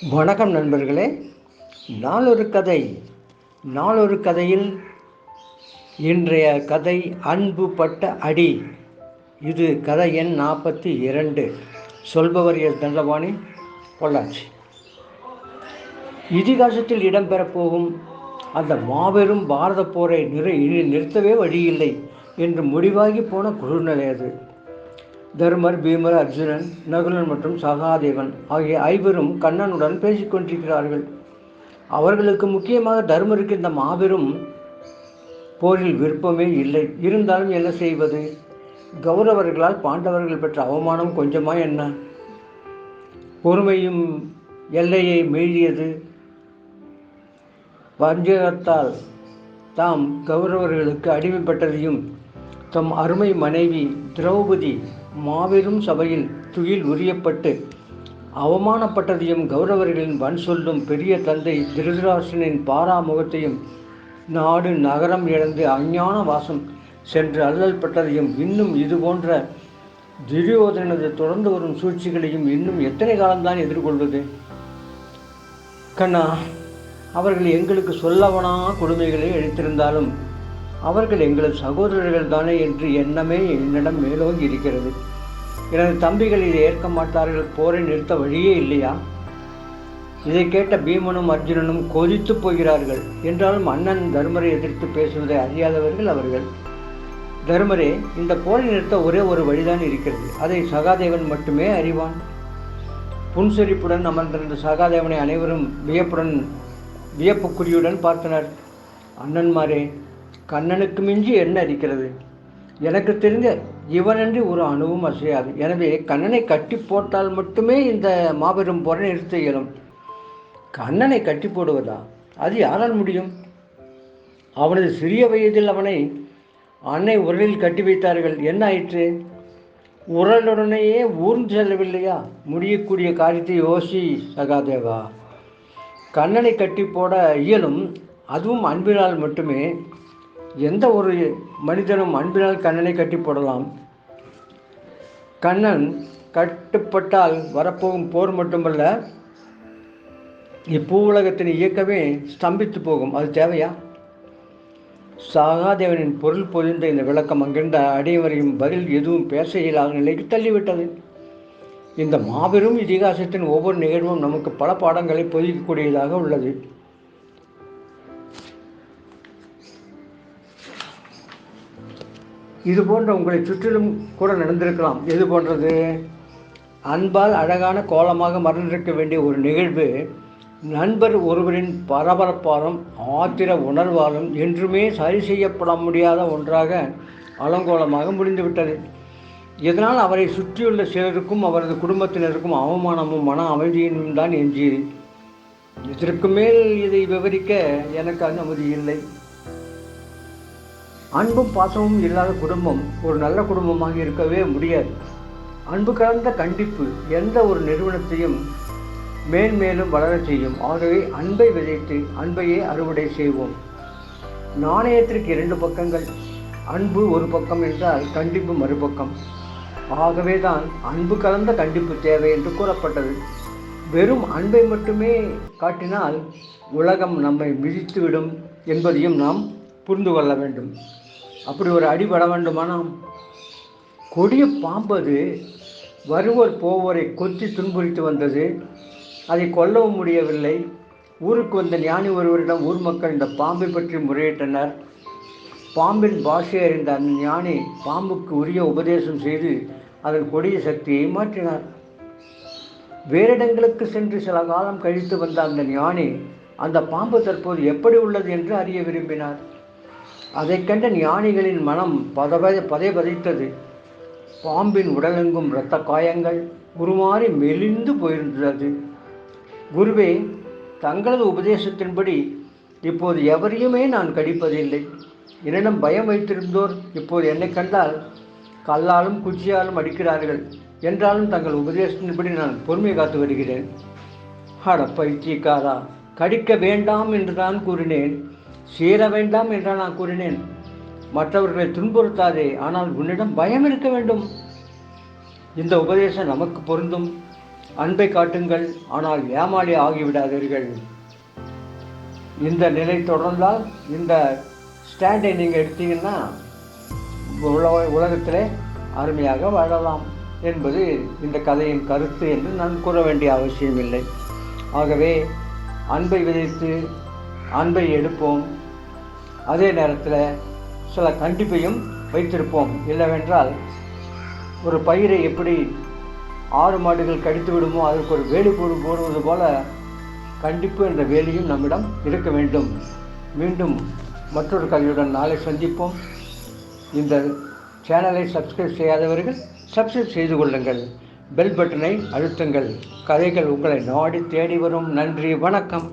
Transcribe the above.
வணக்கம் நண்பர்களே. நாளொரு கதை. நாளொரு கதையில் இன்றைய கதை அன்பு பட்ட அடி. இது கதை எண் 42. சொல்பவர் எஸ் தண்டபாணி, பொள்ளாச்சி. இதிகாசத்தில் இடம்பெறப் போகும் அந்த மாபெரும் பாரத போரை நிறுத்தவே வழியில்லை என்று முடிவாகி போன குழுநிலை அது. தருமர், பீமர், அர்ஜுனன், நகுலன் மற்றும் சகாதேவன் ஆகிய ஐவரும் கண்ணனுடன் பேசிக்கொண்டிருக்கிறார்கள். அவர்களுக்கு முக்கியமாக தருமருக்கு இந்த மாபெரும் போரில் விருப்பமே இல்லை. இருந்தாலும் என்ன செய்வது? கௌரவர்களால் பாண்டவர்கள் பெற்ற அவமானம் கொஞ்சமா என்ன? பொறுமையும் எல்லையை மீறியது. வஞ்சகத்தால் தாம் கௌரவர்களுக்கு அடிமைப்பட்டதையும் தம் அருமை மனைவி திரௌபதி மாபெரும் சபையில் துயில் உரியப்பட்டு அவமானப்பட்டதையும் கௌரவர்களின் வன் சொல்லும் பெரிய தந்தை திருதராஷ்டிரனின் பாராமுகத்தையும் நாடு நகரம் இழந்து அஞ்ஞான வாசம் சென்று அல்லல் பட்டதையும் இன்னும் இது போன்ற துரியோதனது தொடர்ந்து வரும் சூழ்ச்சிகளையும் இன்னும் எத்தனை காலம்தான் எதிர்கொள்வது? கண்ணா, அவர்கள் எங்களுக்கு சொல்லவனா கொடுமைகளை அளித்திருந்தாலும் அவர்கள் எங்களது சகோதரர்கள் தானே என்று எண்ணமே என்னிடம் மேலோங்கி இருக்கிறது. எனது தம்பிகள் இதை ஏற்க மாட்டார்கள். போரை நிறுத்த வழியே இல்லையா? இதை கேட்ட பீமனும் அர்ஜுனனும் கொதித்து போகிறார்கள். என்றாலும் அண்ணன் தருமரை எதிர்த்து பேசுவதை அறியாதவர்கள் அவர்கள். தருமரே, இந்த போரை நிறுத்த ஒரே ஒரு வழிதான் இருக்கிறது. அதை சகாதேவன் மட்டுமே அறிவான். புன்சிரிப்புடன் அமர்ந்திருந்த சகாதேவனை அனைவரும் வியப்புக்குறியுடன் பார்த்தனர். அண்ணன்மாரே, கண்ணனுக்கு மிஞ்சி என்ன இருக்கிறது? எனக்கு தெரிந்த இவனன்றி ஒரு அணுவும் அசையாது. எனவே கண்ணனை கட்டி போட்டால் மட்டுமே இந்த மாபெரும் போரை நிறுத்த இயலும். கண்ணனை கட்டி போடுவதா? அது யாரால் முடியும்? அவனது சிறிய வயதில் அவனை அன்னை உரலில் கட்டி வைத்தார்கள். என்ன ஆயிற்று? உரலுடனேயே ஊர்ந்து செல்லவில்லையா? முடியக்கூடிய காரியத்தை யோசி சகாதேவா. கண்ணனை கட்டி போட இயலும், அதுவும் அன்பினால் மட்டுமே. எந்த ஒரு மனிதனும் அன்பினால் கண்ணனை கட்டி போடலாம். கண்ணன் கட்டுப்பட்டால் வரப்போகும் போர் மட்டுமல்ல, இப்பூ உலகத்தின் இயக்கமே ஸ்தம்பித்து போகும். அது தேவையா? சகாதேவனின் பொருள் பொதிந்த இந்த விளக்கம் அங்கிருந்த அடையவரையும் பதில் எதுவும் பேச இயலாத நிலைக்கு தள்ளிவிட்டது. இந்த மாபெரும் இதிகாசத்தின் ஒவ்வொரு நிகழ்வும் நமக்கு பல பாடங்களை பொதிக்கக்கூடியதாக உள்ளது. இது போன்ற உங்களை சுற்றிலும் கூட நடந்திருக்கலாம். எது போன்றது? அன்பால் அழகான கோலமாக மறந்திருக்க வேண்டிய ஒரு நிகழ்வு நண்பர் ஒருவரின் பரபரப்பாலும் ஆத்திர உணர்வாலும் என்றுமே சரி செய்யப்பட முடியாத ஒன்றாக அலங்கோலமாக முடிந்துவிட்டது. இதனால் அவரை சுற்றியுள்ள சிலருக்கும் அவரது குடும்பத்தினருக்கும் அவமானமும் மன அமைதியினும் தான் எஞ்சியது. இதற்கு மேல் இதை விவரிக்க எனக்கு அனுமதி இல்லை. அன்பும் பாசமும் இல்லாத குடும்பம் ஒரு நல்ல குடும்பமாக இருக்கவே முடியாது. அன்பு கலந்த கண்டிப்பு எந்த ஒரு நிறுவனத்தையும் மேன்மேலும் வளரச் செய்யும். ஆகவே அன்பை விதைத்து அன்பையே அறுவடை செய்வோம். நாணயத்திற்கு இரண்டு பக்கங்கள். அன்பு ஒரு பக்கம் என்றால் கண்டிப்பு மறுபக்கம். ஆகவே தான் அன்பு கலந்த கண்டிப்பு தேவை என்று கூறப்பட்டது. வெறும் அன்பை மட்டுமே காட்டினால் உலகம் நம்மை மிதித்துவிடும் என்பதையும் நாம் புரிந்து கொள்ள வேண்டும். அப்படி ஒரு அடிபட வேண்டுமானால் கொடிய பாம்பது வருவோர் போவோரை கொத்தி துன்புறுத்தி வந்தது. அதை கொல்லவும் முடியவில்லை. ஊருக்கு வந்த ஞானி ஒருவரிடம் ஊர் மக்கள் இந்த பாம்பை பற்றி முறையிட்டனர். பாம்பின் பாஷை அறிந்த அந்த ஞானி பாம்புக்கு உரிய உபதேசம் செய்து அதன் கொடிய சக்தியை மாற்றினார். வேறிடங்களுக்கு சென்று சில காலம் கழித்து வந்த அந்த ஞானி அந்த பாம்பு தற்போது எப்படி உள்ளது என்று அறிய விரும்பினார். அதை கண்ட ஞானிகளின் மனம் பதைத்தது. பாம்பின் உடலெங்கும் இரத்த காயங்கள் உருமாறி மெலிந்து போயிருந்தது. குருவே, தங்களது உபதேசத்தின்படி இப்போது எவரையுமே நான் கடிப்பதில்லை. என்னிடம் பயம் வைத்திருந்தோர் இப்போது என்னை கண்டால் கல்லாலும் குச்சியாலும் அடிக்கிறார்கள். என்றாலும் தங்கள் உபதேசத்தின்படி நான் பொறுமை காத்து வருகிறேன். அட பைத்தியக்காரா, கடிக்க வேண்டாம் என்று தான் கூறினேன். சேர வேண்டாம் என்றால் நான் கூறினேன். மற்றவர்களை துன்புறுத்தாதே, ஆனால் உன்னிடம் பயம் இருக்க வேண்டும். இந்த உபதேசம் நமக்கு பொருந்தும். அன்பை காட்டுங்கள், ஆனால் ஏமாளி ஆகிவிடாதீர்கள். இந்த நிலை தொடர்ந்தால், இந்த ஸ்டாண்டை நீங்கள் எடுத்தீங்கன்னா உலகத்திலே அருமையாக வாழலாம் என்பது இந்த கதையின் கருத்து என்று நான் கூற வேண்டிய அவசியமில்லை. ஆகவே அன்பை விதைத்து அன்பை எடுப்போம். அதே நேரத்தில் சில கண்டிப்பையும் வைத்திருப்போம். இல்லவென்றால் ஒரு பயிரை எப்படி 6 மாடுகள் கடித்து விடுமோ அதற்கு ஒரு வேலி போடுவது போல கண்டிப்பு என்ற வேலியும் நம்மிடம் இருக்க வேண்டும். மீண்டும் மற்றொரு கதையுடன் நாளை சந்திப்போம். இந்த சேனலை சப்ஸ்கிரைப் செய்யாதவர்கள் சப்ஸ்கிரைப் செய்து கொள்ளுங்கள். பெல் பட்டனை அழுத்துங்கள். கதைகள் உங்களை நாடி தேடி வரும். நன்றி, வணக்கம்.